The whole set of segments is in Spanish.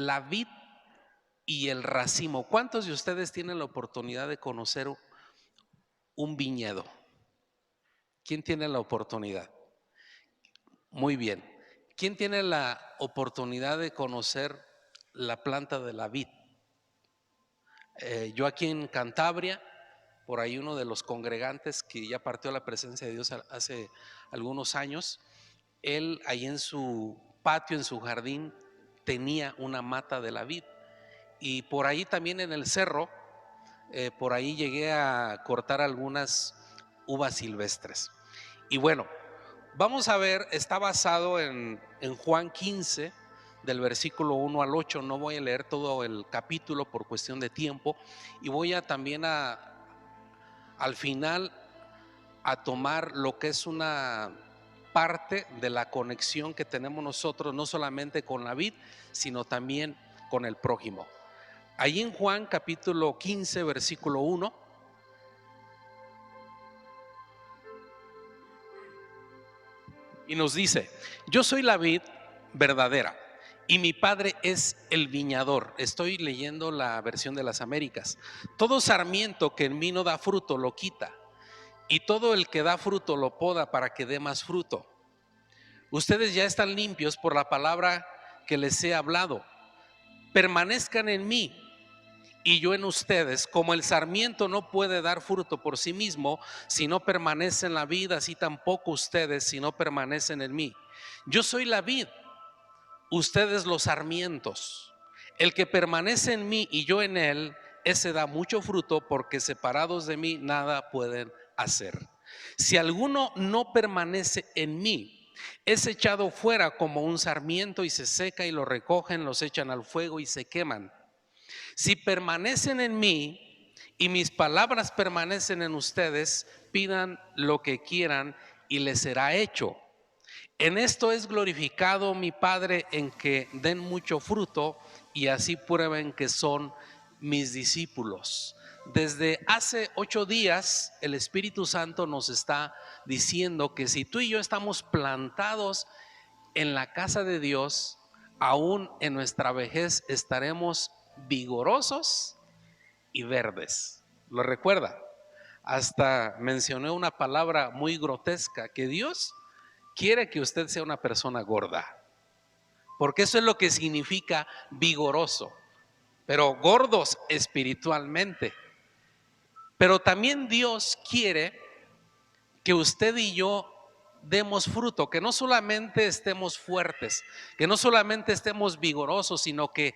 la vid y el racimo. ¿Cuántos de ustedes tienen la oportunidad de conocer un viñedo? ¿Quién tiene la oportunidad? Muy bien. ¿Quién tiene la oportunidad de conocer la planta de la vid? Yo aquí en Cantabria, por ahí uno de los congregantes que ya partió a la presencia de Dios hace algunos años, él ahí en su patio, en su jardín, tenía una mata de la vid. Y por ahí también en el cerro, por ahí llegué a cortar algunas uvas silvestres. Y bueno, vamos a ver, está basado en Juan 15, del versículo 1 al 8. No voy a leer todo el capítulo por cuestión de tiempo, y voy a también al final a tomar lo que es una parte de la conexión que tenemos nosotros, no solamente con la vid, sino también con el prójimo. Ahí en Juan capítulo 15, versículo 1, y nos dice: yo soy la vid verdadera y mi padre es el viñador. Estoy leyendo la versión de las Américas. Todo sarmiento que en mí no da fruto lo quita, y todo el que da fruto lo poda para que dé más fruto. Ustedes ya están limpios por la palabra que les he hablado. Permanezcan en mí y yo en ustedes. Como el sarmiento no puede dar fruto por sí mismo si no permanece en la vid, así tampoco ustedes si no permanecen en mí. Yo soy la vid, ustedes los sarmientos. El que permanece en mí y yo en él, ese da mucho fruto, porque separados de mí nada pueden hacer. Si alguno no permanece en mí, es echado fuera como un sarmiento y se seca, y lo recogen, los echan al fuego y se queman. Si permanecen en mí y mis palabras permanecen en ustedes, pidan lo que quieran y les será hecho. En esto es glorificado mi Padre, en que den mucho fruto y así prueben que son mis discípulos. Desde hace 8 días el Espíritu Santo nos está diciendo que si tú y yo estamos plantados en la casa de Dios, aún en nuestra vejez estaremos vigorosos y verdes. ¿Lo recuerda? Hasta mencioné una palabra muy grotesca, que Dios quiere que usted sea una persona gorda, porque eso es lo que significa vigoroso, pero gordos espiritualmente. Pero también Dios quiere que usted y yo demos fruto, que no solamente estemos fuertes, que no solamente estemos vigorosos, sino que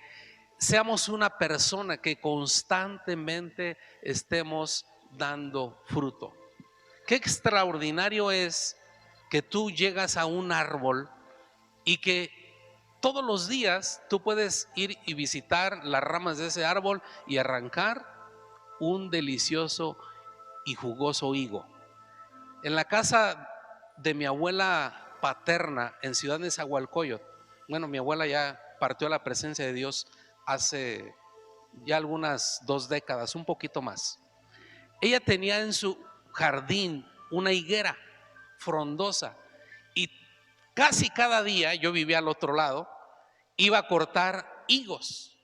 seamos una persona que constantemente estemos dando fruto. Qué extraordinario es que tú llegas a un árbol y que todos los días tú puedes ir y visitar las ramas de ese árbol y arrancar un delicioso y jugoso higo. En la casa de mi abuela paterna en Ciudad de Nezahualcóyotl, bueno, mi abuela ya partió a la presencia de Dios hace ya algunas 2 décadas, un poquito más. Ella tenía en su jardín una higuera frondosa, y casi cada día, yo vivía al otro lado, iba a cortar higos,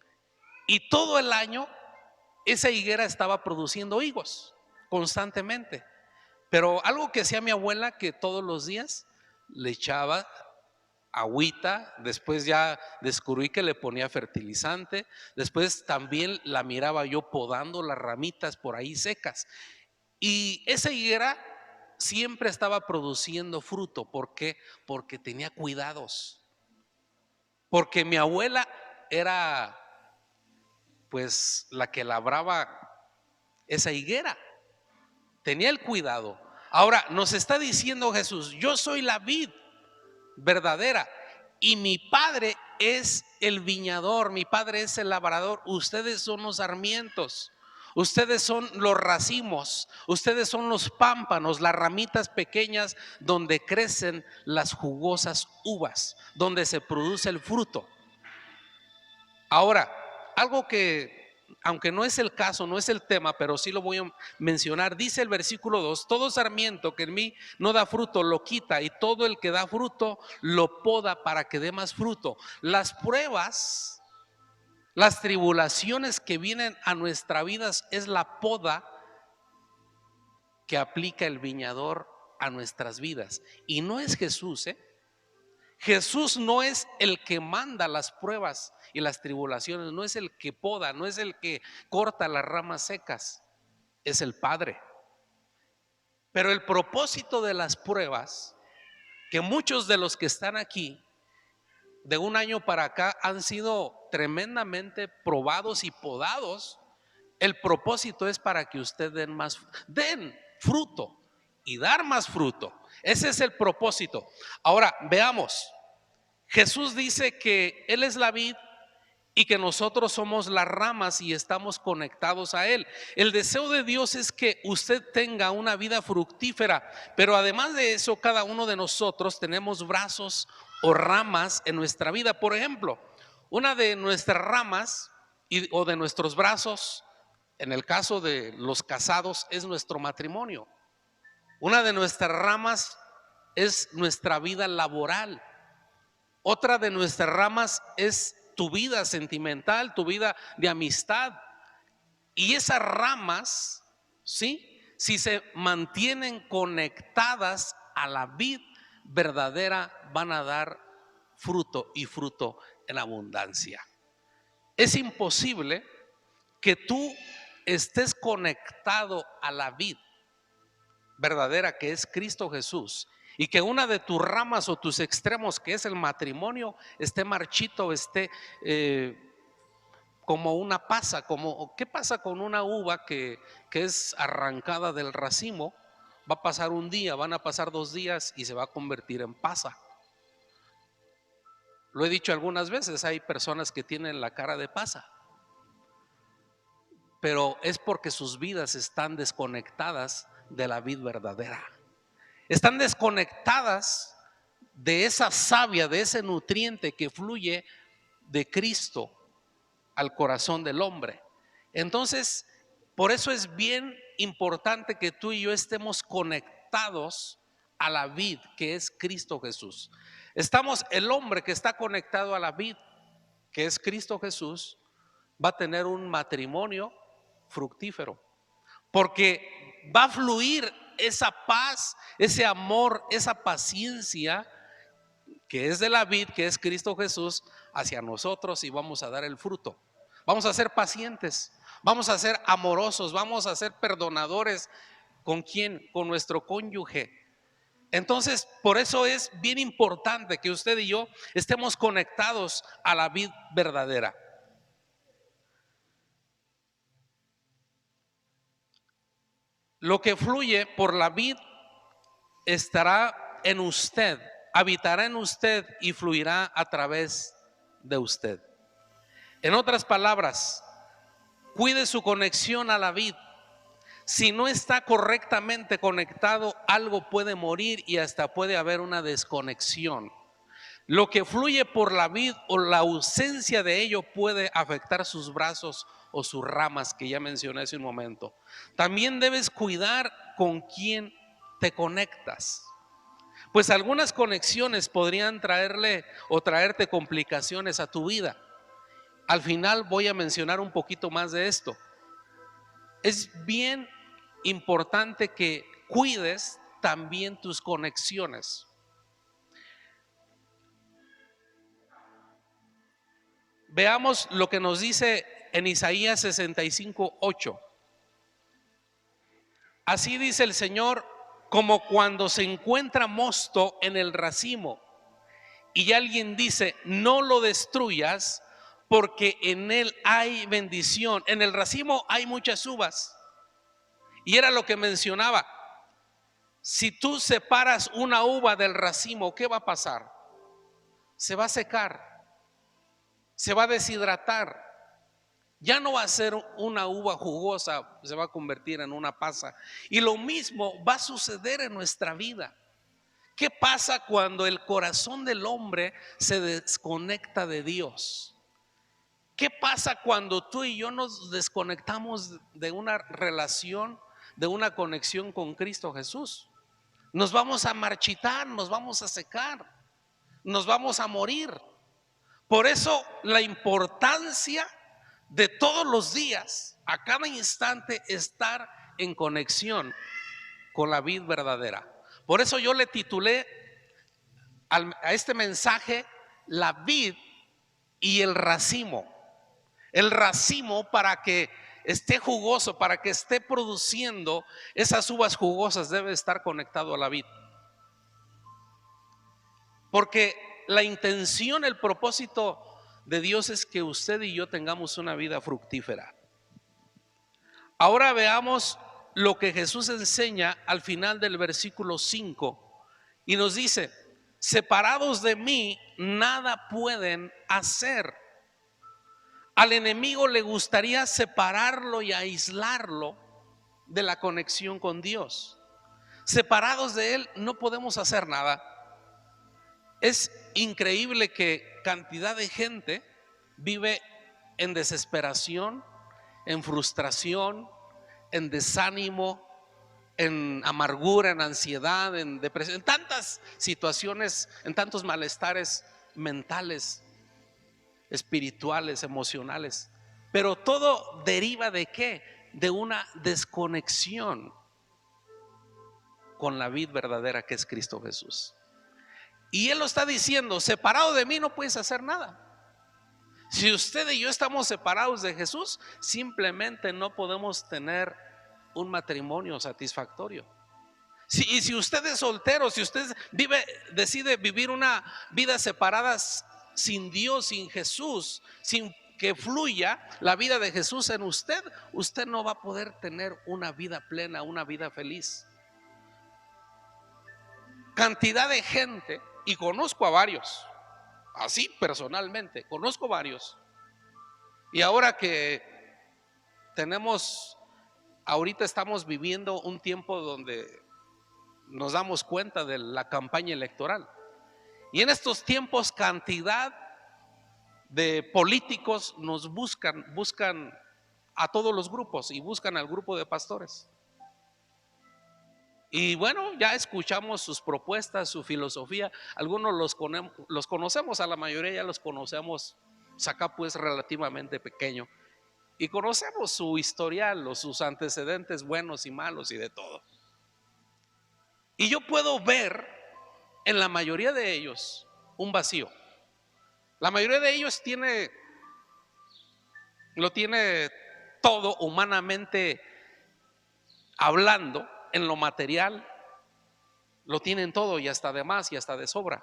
y todo el año esa higuera estaba produciendo higos constantemente. Pero algo que hacía mi abuela, que todos los días le echaba agüita, después ya descubrí que le ponía fertilizante, después también la miraba yo podando las ramitas por ahí secas, y esa higuera siempre estaba produciendo fruto. ¿Por qué? Porque tenía cuidados, porque mi abuela era pues la que labraba esa higuera, tenía el cuidado. Ahora nos está diciendo Jesús: yo soy la vid verdadera y mi Padre es el viñador, mi Padre es el labrador. Ustedes son los sarmientos, ustedes son los racimos, ustedes son los pámpanos, las ramitas pequeñas donde crecen las jugosas uvas, donde se produce el fruto. Ahora, algo que, aunque no es el caso, no es el tema, pero sí lo voy a mencionar, dice el versículo 2: todo sarmiento que en mí no da fruto lo quita, y todo el que da fruto lo poda para que dé más fruto. Las pruebas Las tribulaciones que vienen a nuestras vidas es la poda que aplica el viñador a nuestras vidas. Y no es Jesús, ¿eh? Jesús no es el que manda las pruebas y las tribulaciones, no es el que poda, no es el que corta las ramas secas, es el Padre. Pero el propósito de las pruebas, que muchos de los que están aquí de un año para acá han sido tremendamente probados y podados, el propósito es para que ustedes den fruto y dar más fruto. Ese es el propósito. Ahora veamos, Jesús dice que Él es la vid y que nosotros somos las ramas y estamos conectados a Él. El deseo de Dios es que usted tenga una vida fructífera, pero además de eso, cada uno de nosotros tenemos brazos o ramas en nuestra vida. Por ejemplo, una de nuestras ramas o de nuestros brazos, en el caso de los casados, es nuestro matrimonio. Una de nuestras ramas es nuestra vida laboral. Otra de nuestras ramas es tu vida sentimental, tu vida de amistad. Y esas ramas, ¿sí?, si se mantienen conectadas a la vid verdadera, van a dar fruto y fruto en abundancia. Es imposible que tú estés conectado a la vid verdadera, que es Cristo Jesús, y que una de tus ramas o tus extremos, que es el matrimonio, esté marchito, esté como una pasa. ¿Qué pasa con una uva que es arrancada del racimo? Va a pasar un día, van a pasar 2 días y se va a convertir en pasa. Lo he dicho algunas veces, hay personas que tienen la cara de pasa, pero es porque sus vidas están desconectadas de la vid verdadera. Están desconectadas de esa savia, de ese nutriente que fluye de Cristo al corazón del hombre. Entonces, por eso es bien importante que tú y yo estemos conectados a la vid, que es Cristo Jesús. El hombre que está conectado a la vid, que es Cristo Jesús, va a tener un matrimonio fructífero, porque va a fluir esa paz, ese amor, esa paciencia que es de la vid, que es Cristo Jesús, hacia nosotros, y vamos a dar el fruto. Vamos a ser pacientes, vamos a ser amorosos, vamos a ser perdonadores. ¿Con quién? Con nuestro cónyuge. Entonces, por eso es bien importante que usted y yo estemos conectados a la vid verdadera. Lo que fluye por la vid estará en usted, habitará en usted y fluirá a través de usted. En otras palabras, cuide su conexión a la vid. Si no está correctamente conectado, algo puede morir y hasta puede haber una desconexión. Lo que fluye por la vid o la ausencia de ello puede afectar sus brazos o sus ramas, que ya mencioné hace un momento. También debes cuidar con quién te conectas, pues algunas conexiones podrían traerle o traerte complicaciones a tu vida. Al final voy a mencionar un poquito más de esto. Es bien importante que cuides también tus conexiones. Veamos lo que nos dice en Isaías 65:8. Así dice el Señor: como cuando se encuentra mosto en el racimo y alguien dice, no lo destruyas porque en él hay bendición. En el racimo hay muchas uvas, y era lo que mencionaba. Si tú separas una uva del racimo, ¿qué va a pasar? Se va a secar, se va a deshidratar, ya no va a ser una uva jugosa, se va a convertir en una pasa. Y lo mismo va a suceder en nuestra vida. ¿Qué pasa cuando el corazón del hombre se desconecta de Dios? ¿Qué pasa cuando tú y yo nos desconectamos de una relación, de una conexión con Cristo Jesús? Nos vamos a marchitar, nos vamos a secar, nos vamos a morir. Por eso la importancia de todos los días, a cada instante, estar en conexión con la vid verdadera. Por eso yo le titulé a este mensaje la vid y el racimo. El racimo, para que esté jugoso, para que esté produciendo esas uvas jugosas, debe estar conectado a la vid. Porque la intención, el propósito de Dios es que usted y yo tengamos una vida fructífera. Ahora veamos lo que Jesús enseña al final del versículo 5 y nos dice: separados de mí nada pueden hacer. Al enemigo le gustaría separarlo y aislarlo de la conexión con Dios. Separados de Él no podemos hacer nada. Es increíble que cantidad de gente vive en desesperación, en frustración, en desánimo, en amargura, en ansiedad, en depresión, en tantas situaciones, en tantos malestares mentales, espirituales, emocionales. Pero todo deriva ¿de qué? De una desconexión con la vid verdadera, que es Cristo Jesús. Y Él lo está diciendo: separado de mí no puedes hacer nada. Si usted y yo estamos separados de Jesús, simplemente no podemos tener un matrimonio satisfactorio. Y si usted es soltero, si usted decide vivir una vida separada sin Dios, sin Jesús, sin que fluya la vida de Jesús en usted, usted no va a poder tener una vida plena, una vida feliz. Cantidad de gente, y conozco a varios, así personalmente, conozco varios. Y ahora que ahorita estamos viviendo un tiempo donde nos damos cuenta de la campaña electoral. Y en estos tiempos cantidad de políticos nos buscan a todos los grupos y buscan al grupo de pastores. Y bueno, ya escuchamos sus propuestas, su filosofía. Algunos los conocemos, a la mayoría ya los conocemos, acá pues relativamente pequeño. Y conocemos su historial, sus antecedentes buenos y malos y de todo. Y yo puedo ver en la mayoría de ellos un vacío. La mayoría de ellos lo tiene todo humanamente hablando. En lo material lo tienen todo, y hasta de más y hasta de sobra.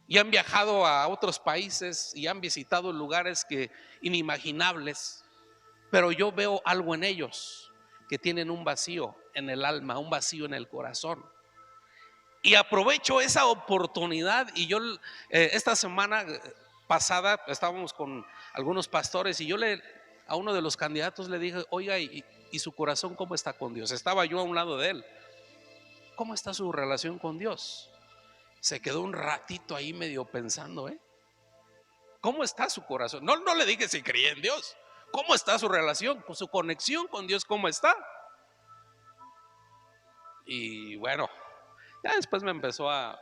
Y han viajado a otros países y han visitado lugares inimaginables. Pero yo veo algo en ellos, que tienen un vacío en el alma, un vacío en el corazón. Y aprovecho esa oportunidad. Y yo esta semana pasada estábamos con algunos pastores, y yo a uno de los candidatos le dije: oiga, ¿y su corazón cómo está con Dios? Estaba yo a un lado de él. ¿Cómo está su relación con Dios? Se quedó un ratito ahí medio pensando, ¿cómo está su corazón? No le dije si creía en Dios. ¿Cómo está su relación, su conexión con Dios? ¿Cómo está? Y bueno, ya después me empezó a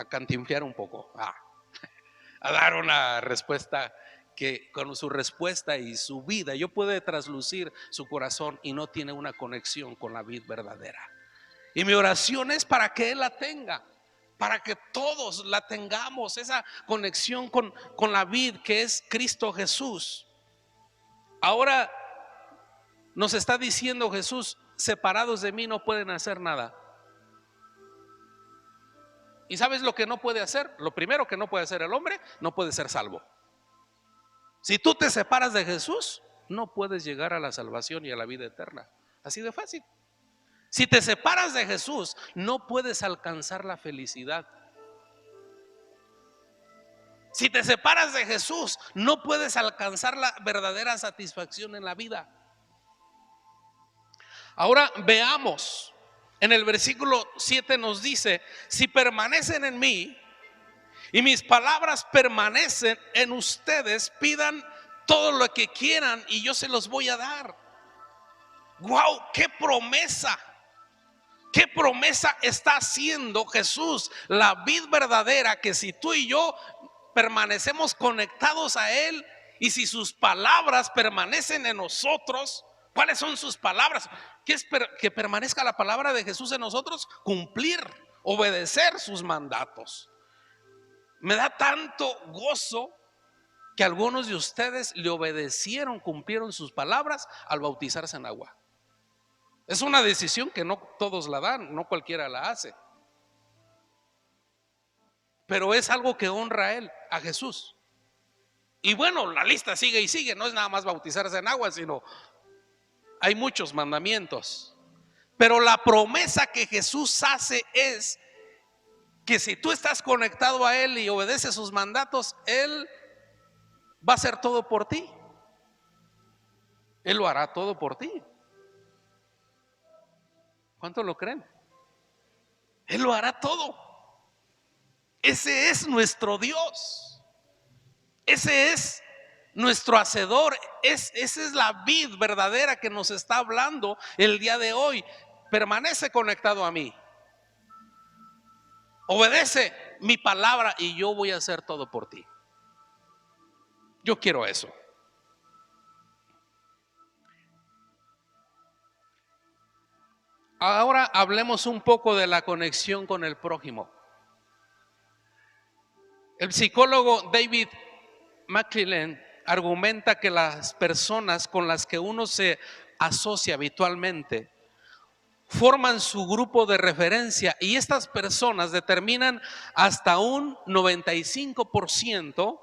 cantinflear un poco, a dar una respuesta que con su respuesta y su vida yo puedo traslucir su corazón, y no tiene una conexión con la vid verdadera. Y mi oración es para que Él la tenga, para que todos la tengamos, esa conexión con la vid que es Cristo Jesús. Ahora nos está diciendo Jesús: separados de mí no pueden hacer nada. ¿Y sabes lo que no puede hacer? Lo primero que no puede hacer el hombre: no puede ser salvo. Si tú te separas de Jesús, no puedes llegar a la salvación y a la vida eterna. Así de fácil. Si te separas de Jesús, no puedes alcanzar la felicidad. Si te separas de Jesús, no puedes alcanzar la verdadera satisfacción en la vida. Ahora veamos, en el versículo 7 nos dice: si permanecen en mí y mis palabras permanecen en ustedes, pidan todo lo que quieran y yo se los voy a dar. ¡Wow! ¡Qué promesa! ¿Qué promesa está haciendo Jesús, la vid verdadera? Que si tú y yo permanecemos conectados a Él Y si sus palabras permanecen en nosotros, ¿cuáles son sus palabras? ¿Qué es que permanezca la palabra de Jesús en nosotros? Cumplir, obedecer sus mandatos. Me da tanto gozo que algunos de ustedes le obedecieron, cumplieron sus palabras al bautizarse en agua. Es una decisión que no todos la dan, no cualquiera la hace. Pero es algo que honra a él, a Jesús. Y bueno, la lista sigue y sigue, no es nada más bautizarse en agua, sino hay muchos mandamientos. Pero la promesa que Jesús hace es que si tú estás conectado a Él y obedeces sus mandatos, Él va a hacer todo por ti. Él lo hará todo por ti. ¿Cuántos lo creen? Él lo hará todo. Ese es nuestro Dios. Ese es nuestro hacedor. Esa es la vid verdadera que nos está hablando el día de hoy. Permanece conectado a mí. Obedece mi palabra y yo voy a hacer todo por ti. Yo quiero eso. Ahora hablemos un poco de la conexión con el prójimo. El psicólogo David McClelland argumenta que las personas con las que uno se asocia habitualmente forman su grupo de referencia y estas personas determinan hasta un 95%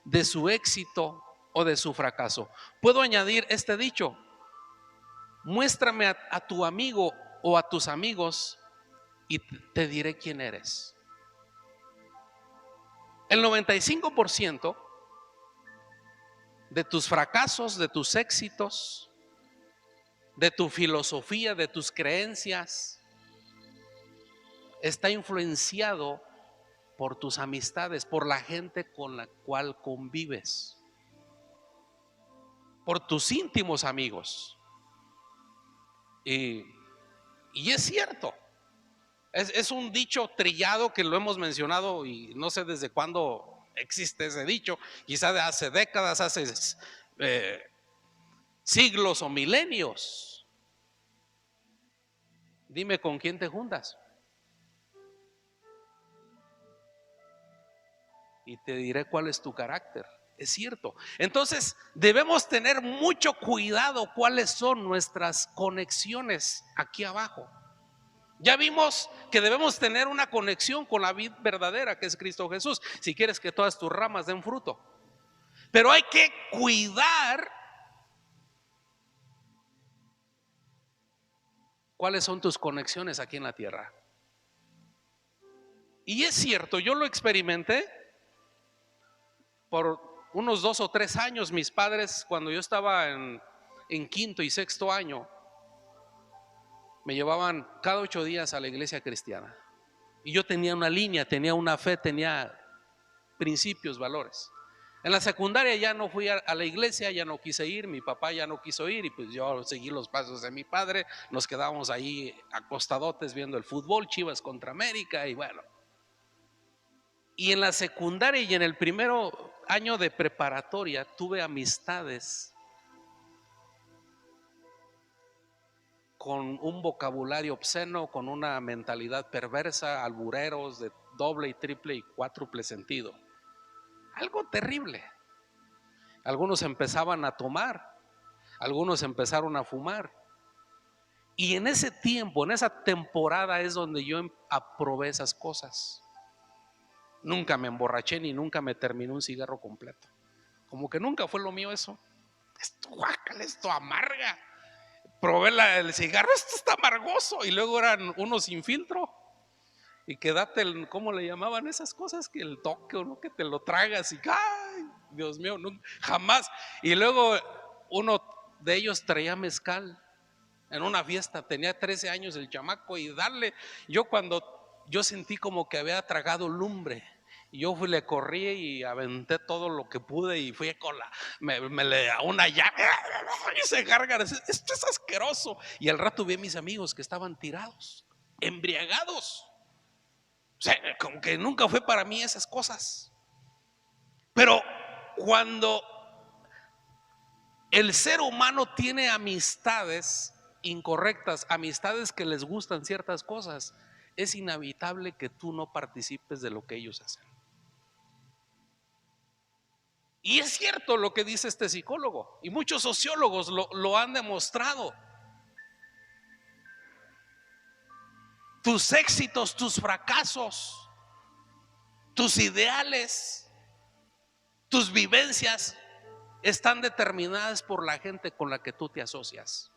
de su éxito o de su fracaso. Puedo añadir este dicho: muéstrame a tu amigo o a tus amigos y te diré quién eres. El 95% de tus fracasos, de tus éxitos, de tu filosofía, de tus creencias, está influenciado por tus amistades, por la gente con la cual convives, por tus íntimos amigos. Y es cierto, es un dicho trillado que lo hemos mencionado y no sé desde cuándo existe ese dicho, quizá de hace décadas, hace siglos o milenios. Dime con quién te juntas y te diré cuál es tu carácter. Es cierto. Entonces debemos tener mucho cuidado cuáles son nuestras conexiones aquí abajo. Ya vimos que debemos tener una conexión con la vid verdadera, que es Cristo Jesús, si quieres que todas tus ramas den fruto. Pero hay que cuidar cuáles son tus conexiones aquí en la tierra. Y es cierto, yo lo experimenté por unos 2 o 3 años. Mis padres, cuando yo estaba en quinto y sexto año, me llevaban cada 8 días a la iglesia cristiana. Y yo tenía una línea, tenía una fe, tenía principios, valores. En la secundaria ya no fui a la iglesia, ya no quise ir, mi papá ya no quiso ir y pues yo seguí los pasos de mi padre. Nos quedábamos ahí acostadotes viendo el fútbol, Chivas contra América y bueno. Y en la secundaria y en el primer año de preparatoria tuve amistades con un vocabulario obsceno, con una mentalidad perversa, albureros de doble y triple y cuádruple sentido. Algo terrible. Algunos empezaban a tomar, algunos empezaron a fumar. Y en ese tiempo, en esa temporada es donde yo aprobé esas cosas. Nunca me emborraché ni nunca me terminé un cigarro completo. Como que nunca fue lo mío eso. Esto guácala, esto amarga. Probé el cigarro, esto está amargoso. Y luego eran unos sin filtro. Y que date ¿cómo le llamaban esas cosas? Que el toque o no, que te lo tragas y ¡ay! Dios mío, no, jamás. Y luego uno de ellos traía mezcal en una fiesta, tenía 13 años el chamaco y darle, yo sentí como que había tragado lumbre. Y yo le corrí y aventé todo lo que pude y fui con me le a una llave y se carga. Esto es asqueroso. Y al rato vi a mis amigos que estaban tirados, embriagados. O sea, como que nunca fue para mí esas cosas. Pero cuando el ser humano tiene amistades incorrectas, amistades que les gustan ciertas cosas. Es inevitable que tú no participes de lo que ellos hacen. Y es cierto lo que dice este psicólogo, y muchos sociólogos lo han demostrado. Tus éxitos, tus fracasos, tus ideales, tus vivencias están determinadas por la gente con la que tú te asocias.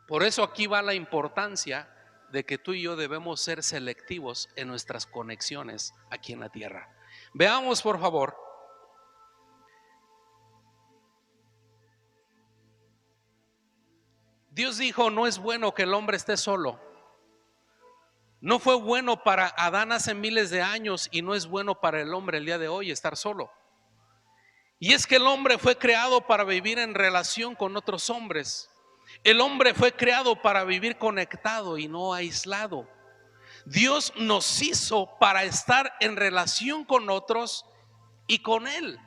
Por eso aquí va la importancia de que tú y yo debemos ser selectivos en nuestras conexiones aquí en la tierra. Veamos, por favor, Dios dijo: no es bueno que el hombre esté solo. No fue bueno para Adán hace miles de años y no es bueno para el hombre el día de hoy estar solo. Y es que el hombre fue creado para vivir en relación con otros hombres. El hombre fue creado para vivir conectado y no aislado. Dios nos hizo para estar en relación con otros y con Él.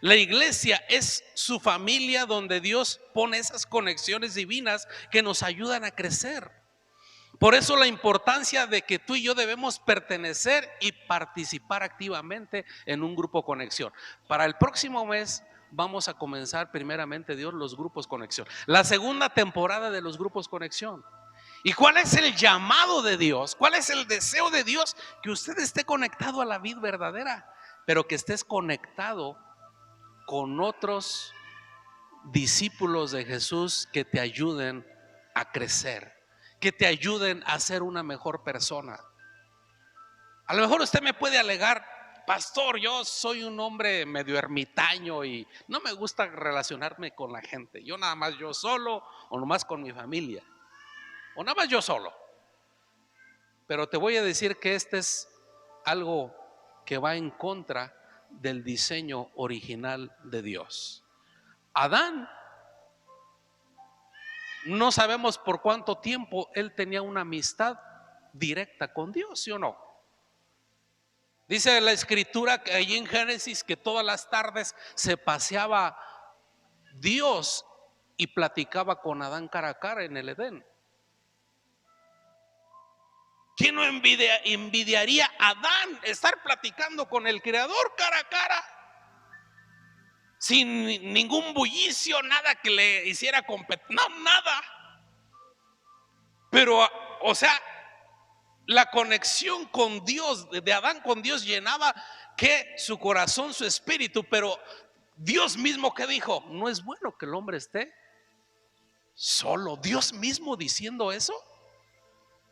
La iglesia es su familia donde Dios pone esas conexiones divinas que nos ayudan a crecer. Por eso la importancia de que tú y yo debemos pertenecer y participar activamente en un grupo conexión. Para el próximo mes vamos a comenzar primeramente, Dios, los grupos conexión. La segunda temporada de los grupos conexión. ¿Y cuál es el llamado de Dios? ¿Cuál es el deseo de Dios? Que usted esté conectado a la vid verdadera, pero que estés conectado con otros discípulos de Jesús que te ayuden a crecer, que te ayuden a ser una mejor persona. A lo mejor usted me puede alegar: pastor, yo soy un hombre medio ermitaño y no me gusta relacionarme con la gente. Yo nada más yo solo, o nomás con mi familia, o nada más yo solo. Pero te voy a decir que este es algo que va en contra del diseño original de Dios. Adán, no sabemos por cuánto tiempo él tenía una amistad directa con Dios, ¿sí o no? Dice la escritura que allí en Génesis que todas las tardes se paseaba Dios y platicaba con Adán cara a cara en el Edén. ¿Quién no envidiaría a Adán estar platicando con el Creador cara a cara? Sin ningún bullicio, nada que le hiciera competencia, no, nada. Pero, o sea, la conexión con Dios, de Adán con Dios, llenaba que su corazón, su espíritu. Pero Dios mismo, ¿qué dijo? No es bueno que el hombre esté solo. Dios mismo diciendo eso.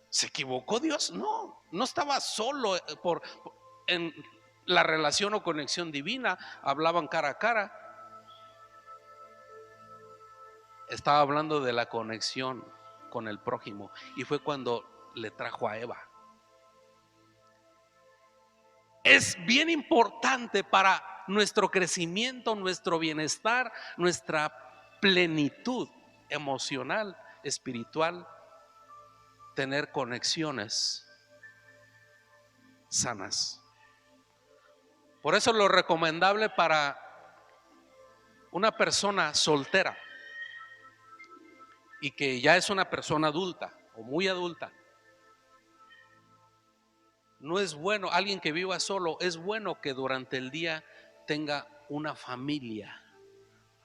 ¿Se equivocó Dios? No, no estaba solo en la relación o conexión divina. Hablaban cara a cara. Estaba hablando de la conexión con el prójimo, y fue cuando le trajo a Eva. Es bien importante para nuestro crecimiento, nuestro bienestar, nuestra plenitud emocional, espiritual, tener conexiones sanas. Por eso lo recomendable para una persona soltera y que ya es una persona adulta o muy adulta, no es bueno, alguien que viva solo, es bueno que durante el día tenga una familia.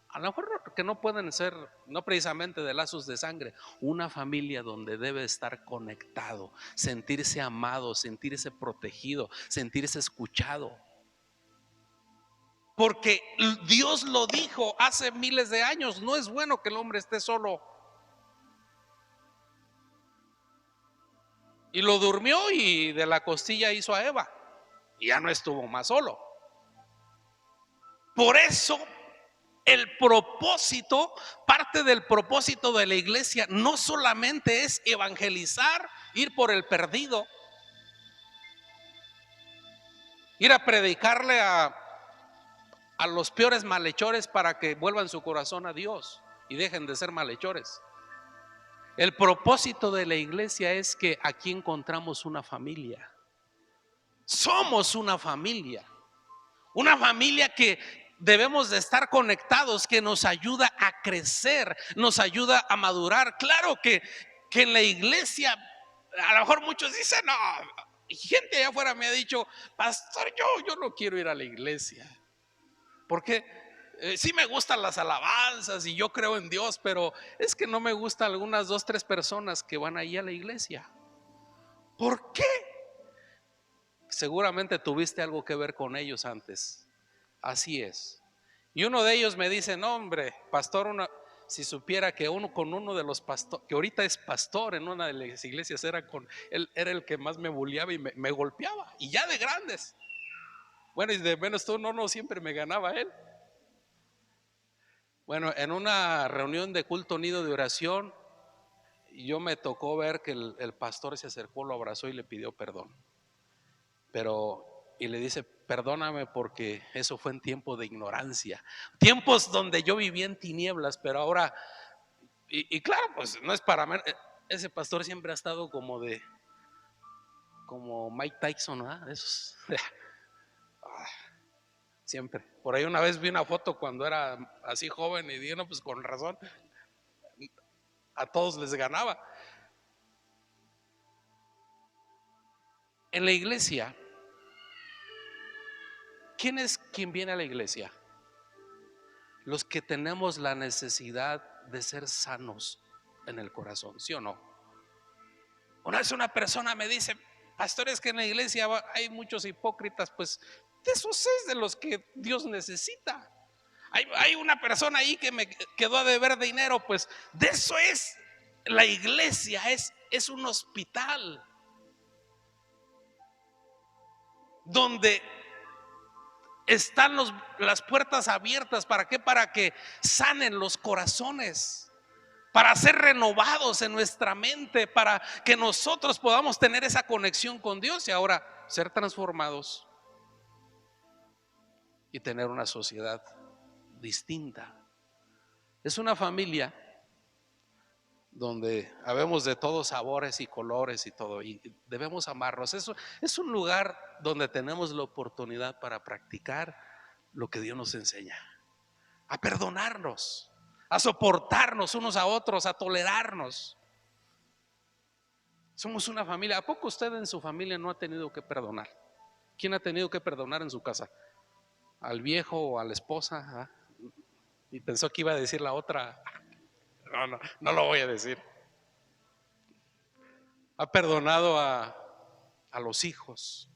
A lo mejor que no pueden ser, no precisamente de lazos de sangre, una familia donde debe estar conectado, sentirse amado, sentirse protegido, sentirse escuchado. Porque Dios lo dijo hace miles de años: no es bueno que el hombre esté solo. Y lo durmió y de la costilla hizo a Eva, y ya no estuvo más solo. Por eso el propósito, parte del propósito de la iglesia, no solamente es evangelizar, ir por el perdido, ir a predicarle a los peores malhechores para que vuelvan su corazón a Dios y dejen de ser malhechores. El propósito de la iglesia es que aquí encontramos una familia. Somos una familia que debemos de estar conectados, que nos ayuda a crecer, nos ayuda a madurar. Claro que en la iglesia, a lo mejor muchos dicen, no, gente allá afuera me ha dicho, pastor, yo no quiero ir a la iglesia, porque sí me gustan las alabanzas y yo creo en Dios, pero es que no me gustan algunas 2, 3 personas que van ahí a la iglesia. ¿Por qué? Seguramente tuviste algo que ver con ellos antes. Así es. Y uno de ellos me dice, no hombre, pastor, si supiera que con uno de los pastores, que ahorita es pastor en una de las iglesias, él era el que más me bulleaba y me golpeaba, y ya de grandes. Bueno, y de menos tú, no siempre me ganaba él. Bueno, en una reunión de culto unido de oración, yo me tocó ver que el pastor se acercó, lo abrazó y le pidió perdón. Y le dice, perdóname porque eso fue en tiempo de ignorancia, tiempos donde yo vivía en tinieblas, pero ahora, y claro, pues no es para mí, ese pastor siempre ha estado como Mike Tyson, ¿verdad? Esos, siempre. Por ahí una vez vi una foto cuando era así joven y dije, no, pues con razón, a todos les ganaba. En la iglesia, ¿quién es quien viene a la iglesia? Los que tenemos la necesidad de ser sanos en el corazón, ¿sí o no? Una vez una persona me dice, pastor, es que en la iglesia hay muchos hipócritas. Pues de esos es de los que Dios necesita. Hay una persona ahí que me quedó a deber dinero. Pues de eso es. La iglesia es un hospital donde están las puertas abiertas. ¿Para qué? Para que sanen los corazones, para ser renovados en nuestra mente, para que nosotros podamos tener esa conexión con Dios y ahora ser transformados y tener una sociedad distinta. Es una familia donde habemos de todos sabores y colores y todo, y debemos amarnos. Eso es un lugar donde tenemos la oportunidad para practicar lo que Dios nos enseña, a perdonarnos, a soportarnos unos a otros, a tolerarnos. Somos una familia. ¿A poco usted en su familia no ha tenido que perdonar? ¿Quién ha tenido que perdonar en su casa? ¿Al viejo o a la esposa? ¿Ah? Y pensó que iba a decir la otra. No lo voy a decir. Ha perdonado a los hijos.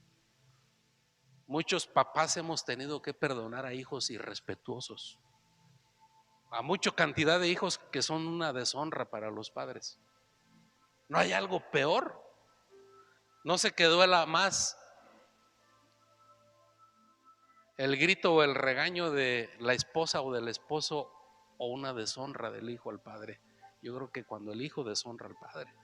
Muchos papás hemos tenido que perdonar a hijos irrespetuosos, a mucha cantidad de hijos que son una deshonra para los padres. ¿No hay algo peor? ¿No se quedó más el grito o el regaño de la esposa o del esposo o una deshonra del hijo al padre? Yo creo que cuando el hijo deshonra al padre.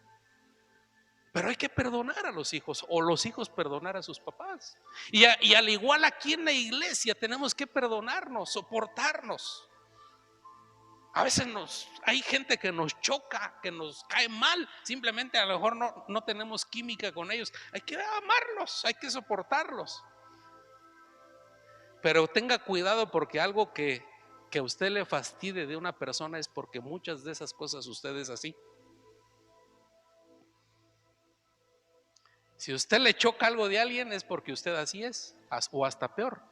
Pero hay que perdonar a los hijos, o los hijos perdonar a sus papás. Y al igual aquí en la iglesia tenemos que perdonarnos, soportarnos. A veces hay gente que nos choca, que nos cae mal, simplemente a lo mejor no tenemos química con ellos. Hay que amarlos, hay que soportarlos. Pero tenga cuidado, porque algo que a usted le fastidie de una persona es porque muchas de esas cosas usted es así. Si usted le choca algo de alguien es porque usted así es, o hasta peor.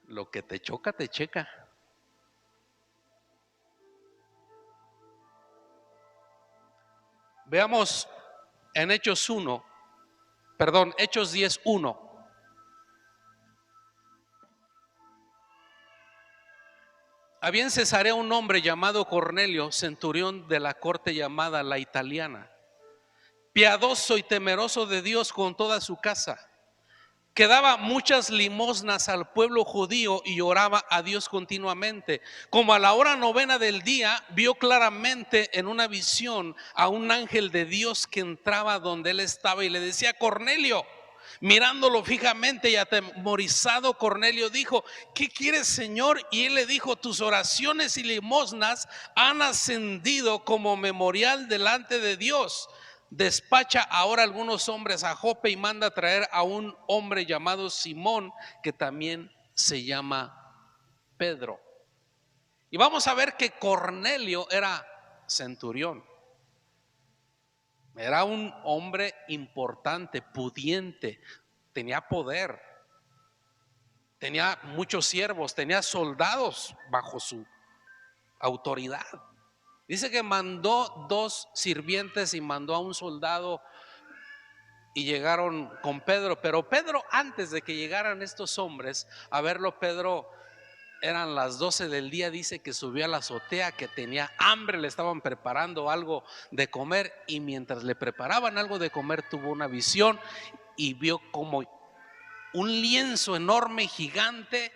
Lo que te choca, te checa. Veamos en Hechos 10:1. Había en Cesarea un hombre llamado Cornelio, centurión de la corte llamada la Italiana, piadoso y temeroso de Dios con toda su casa, que daba muchas limosnas al pueblo judío y oraba a Dios continuamente. Como a la hora 9 del día, vio claramente en una visión a un ángel de Dios que entraba donde él estaba y le decía: Cornelio. Mirándolo fijamente y atemorizado, Cornelio dijo: ¿qué quieres, Señor? Y él le dijo: tus oraciones y limosnas han ascendido como memorial delante de Dios. despacha ahora algunos hombres a Jope y manda a traer a un hombre llamado Simón, que también se llama Pedro. Y vamos a ver que Cornelio era centurión. Era un hombre importante, pudiente, tenía poder, tenía muchos siervos, tenía soldados bajo su autoridad. Dice que mandó 2 sirvientes y mandó a un soldado y llegaron con Pedro. Pero Pedro, antes de que llegaran estos hombres a verlo, Pedro, eran las 12 del día, dice que subió a la azotea, que tenía hambre, le estaban preparando algo de comer, y mientras le preparaban algo de comer tuvo una visión y vio como un lienzo enorme, gigante,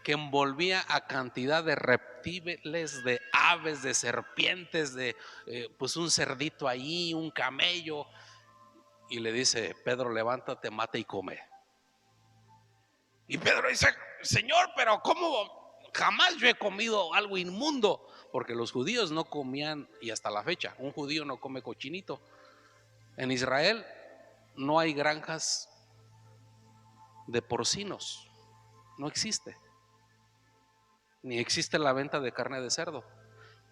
que envolvía a cantidad de reptiles, de aves, de serpientes, de pues un cerdito ahí, un camello, y le dice: Pedro, levántate, mata y come. Y Pedro dice: Señor, pero ¿cómo? Jamás yo he comido algo inmundo. Porque los judíos no comían, y hasta la fecha, un judío no come cochinito. En Israel no hay granjas de porcinos, no existe. Ni existe la venta de carne de cerdo.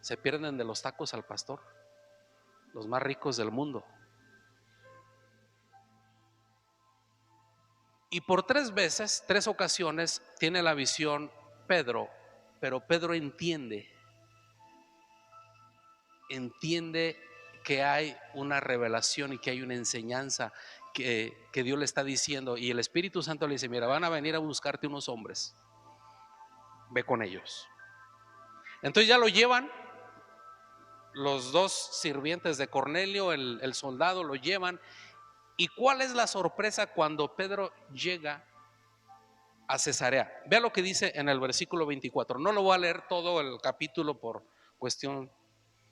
Se pierden de los tacos al pastor, los más ricos del mundo. Y por 3 ocasiones tiene la visión Pedro, pero Pedro entiende que hay una revelación y que hay una enseñanza que Dios le está diciendo, y el Espíritu Santo le dice: mira, van a venir a buscarte unos hombres, ve con ellos. Entonces ya lo llevan, los 2 sirvientes de Cornelio, el soldado, lo llevan. ¿Y cuál es la sorpresa cuando Pedro llega a Cesarea? Vea lo que dice en el versículo 24. No lo voy a leer todo el capítulo por cuestión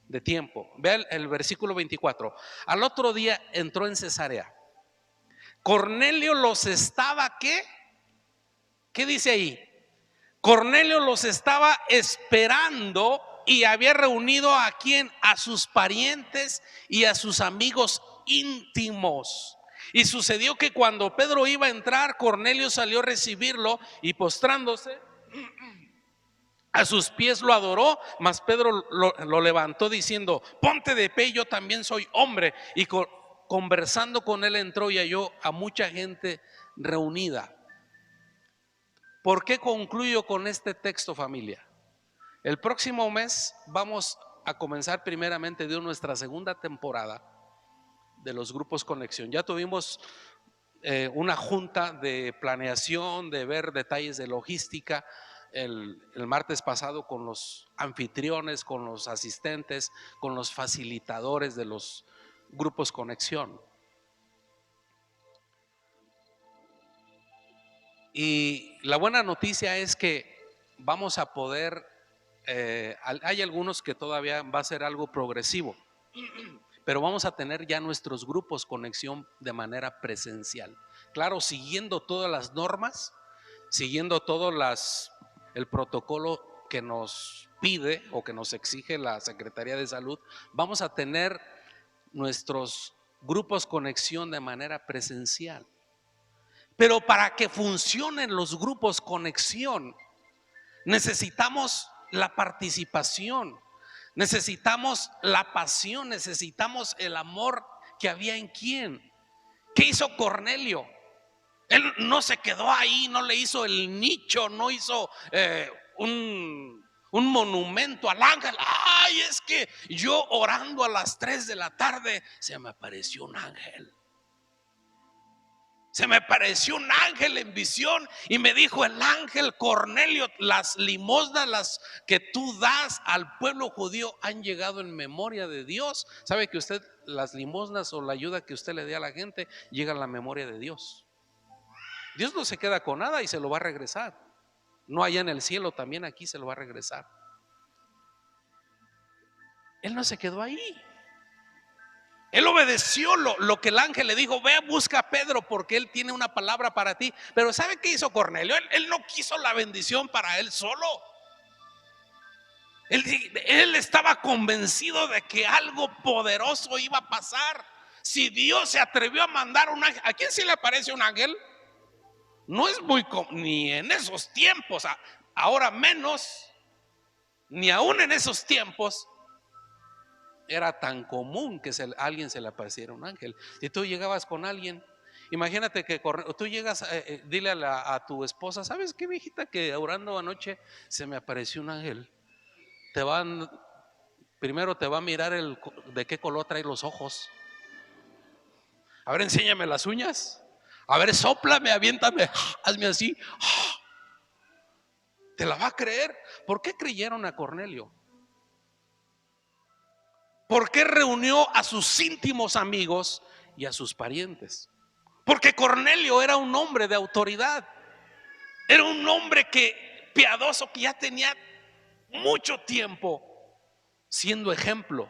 de tiempo. Vea el versículo 24. Al otro día entró en Cesarea. Cornelio los estaba, ¿qué dice ahí? Cornelio los estaba esperando y había reunido ¿a quién? A sus parientes y a sus amigos íntimos. Y sucedió que cuando Pedro iba a entrar, Cornelio salió a recibirlo y postrándose a sus pies lo adoró, mas Pedro lo levantó diciendo: ponte de pie, yo también soy hombre. Y conversando con él entró y halló a mucha gente reunida. ¿Por qué concluyo con este texto, familia? El próximo mes vamos a comenzar primeramente de nuestra segunda temporada de los grupos Conexión. Ya tuvimos una junta de planeación, de ver detalles de logística el martes pasado con los anfitriones, con los asistentes, con los facilitadores de los grupos Conexión. Y la buena noticia es que vamos a poder, hay algunos que todavía va a ser algo progresivo, pero vamos a tener ya nuestros grupos Conexión de manera presencial. Claro, siguiendo todas las normas, siguiendo todo el protocolo que nos pide o que nos exige la Secretaría de Salud. Vamos a tener nuestros grupos Conexión de manera presencial. Pero para que funcionen los grupos Conexión, necesitamos la participación, necesitamos la pasión, necesitamos el amor que había en quién. ¿Qué hizo Cornelio? Él no se quedó ahí, no le hizo el nicho, no hizo un monumento al ángel. Ay, es que yo orando a las 3 de la tarde se me apareció un ángel. Se me apareció un ángel en visión y me dijo el ángel: Cornelio, las limosnas las que tú das al pueblo judío han llegado en memoria de Dios. ¿Sabe que usted, las limosnas o la ayuda que usted le dé a la gente, llega a la memoria de Dios? Dios no se queda con nada y se lo va a regresar. No allá en el cielo, también aquí se lo va a regresar. Él no se quedó ahí. Él obedeció lo que el ángel le dijo: ve, busca a Pedro porque él tiene una palabra para ti. Pero ¿sabe qué hizo Cornelio? Él no quiso la bendición para él solo. Él estaba convencido de que algo poderoso iba a pasar. Si Dios se atrevió a mandar un ángel, ¿a quién se le aparece un ángel? No es muy ni en esos tiempos, ahora menos, ni aún en esos tiempos era tan común que a alguien se le apareciera un ángel. Si tú llegabas con alguien, imagínate que tú llegas, dile a tu esposa, ¿sabes qué, viejita? Que orando anoche se me apareció un ángel. Primero te va a mirar de qué color trae los ojos. A ver, enséñame las uñas. A ver, sóplame, aviéntame, hazme así. ¿Te la va a creer? ¿Por qué creyeron a Cornelio? ¿Por qué reunió a sus íntimos amigos y a sus parientes? Porque Cornelio era un hombre de autoridad. Era un hombre piadoso, que ya tenía mucho tiempo siendo ejemplo,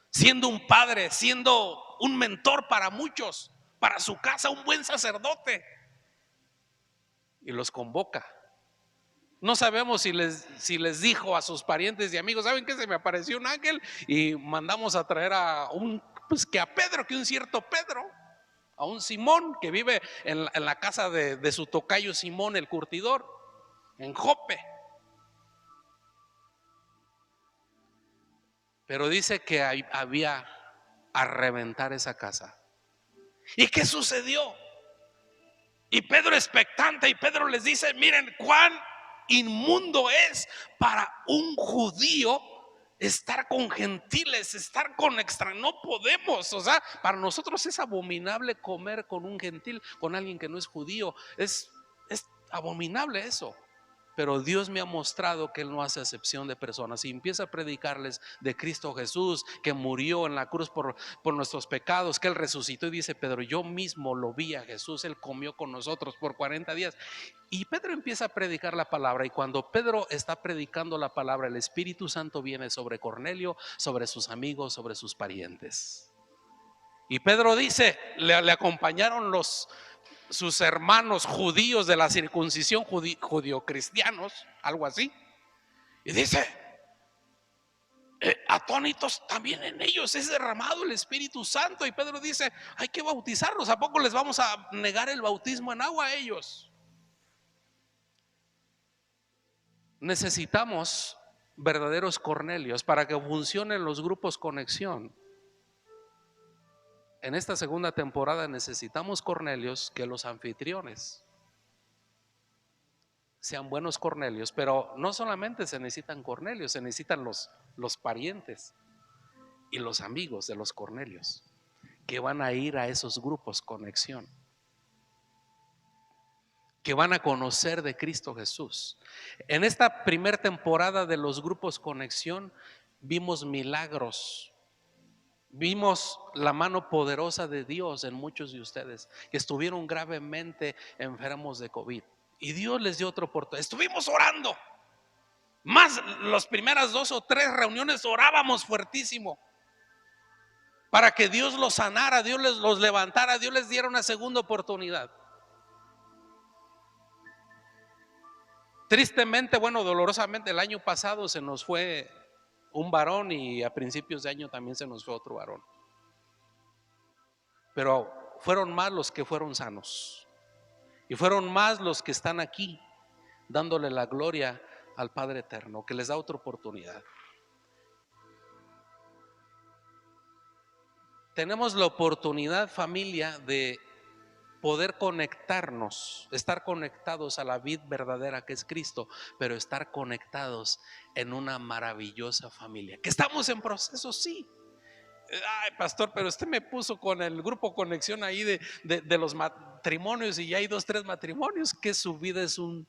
siendo un padre, siendo un mentor para muchos, para su casa, un buen sacerdote. Y los convoca. No sabemos si les dijo a sus parientes y amigos, ¿saben qué? Se me apareció un ángel y mandamos a traer que a Pedro, que un cierto Pedro, a un Simón que vive en la casa de su tocayo Simón el curtidor, en Jope. Pero dice que había a reventar esa casa. ¿Y qué sucedió? Y Pedro expectante, y Pedro les dice, miren cuán inmundo es para un judío estar con gentiles, estar con extranjeros. No podemos, o sea, para nosotros es abominable comer con un gentil, con alguien que no es judío. Es abominable eso. Pero Dios me ha mostrado que Él no hace acepción de personas. Y empieza a predicarles de Cristo Jesús, que murió en la cruz por nuestros pecados, que Él resucitó. Y dice Pedro, yo mismo lo vi a Jesús, Él comió con nosotros por 40 días. Y Pedro empieza a predicar la palabra. Y cuando Pedro está predicando la palabra, el Espíritu Santo viene sobre Cornelio, sobre sus amigos, sobre sus parientes. Y Pedro dice, le acompañaron sus hermanos judíos de la circuncisión, judio-cristianos, algo así. Y dice, atónitos, también en ellos es derramado el Espíritu Santo. Y Pedro dice, hay que bautizarlos. ¿A poco les vamos a negar el bautismo en agua a ellos? Necesitamos verdaderos Cornelios para que funcionen los grupos conexión. En esta segunda temporada necesitamos Cornelios, que los anfitriones sean buenos Cornelios. Pero no solamente se necesitan Cornelios, se necesitan los parientes y los amigos de los Cornelios que van a ir a esos grupos conexión, que van a conocer de Cristo Jesús. En esta primera temporada de los grupos conexión vimos milagros, vimos la mano poderosa de Dios en muchos de ustedes que estuvieron gravemente enfermos de COVID. Y Dios les dio otra oportunidad. Estuvimos orando. Más las primeras 2 o 3 reuniones orábamos fuertísimo para que Dios los sanara, Dios los levantara, Dios les diera una segunda oportunidad. Tristemente, dolorosamente, el año pasado se nos fue un varón y a principios de año también se nos fue otro varón. Pero fueron más los que fueron sanos y fueron más los que están aquí dándole la gloria al Padre Eterno, que les da otra oportunidad. Tenemos la oportunidad, familia, de poder conectarnos, estar conectados a la vid verdadera que es Cristo, pero estar conectados en una maravillosa familia. Que estamos en proceso, sí. Ay, pastor, pero usted me puso con el grupo conexión ahí de los matrimonios y ya hay 2, 3 matrimonios, que su vida es un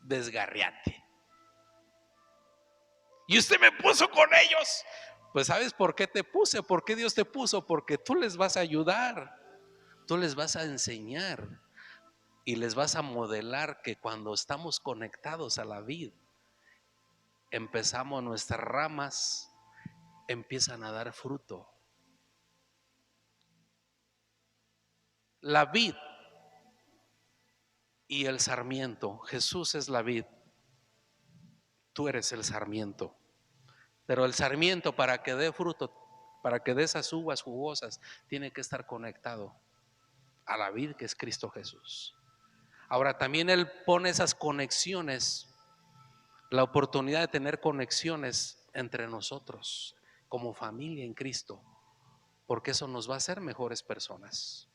desgarriate. Y usted me puso con ellos. Pues ¿sabes por qué te puse? ¿Por qué Dios te puso? Porque tú les vas a ayudar, tú les vas a enseñar y les vas a modelar que cuando estamos conectados a la vid, empezamos, nuestras ramas empiezan a dar fruto. La vid y el sarmiento. Jesús es la vid, tú eres el sarmiento. Pero el sarmiento, para que dé fruto, para que dé esas uvas jugosas, tiene que estar conectado a la vid que es Cristo Jesús. Ahora también Él pone esas conexiones, la oportunidad de tener conexiones entre nosotros como familia en Cristo, porque eso nos va a hacer mejores personas.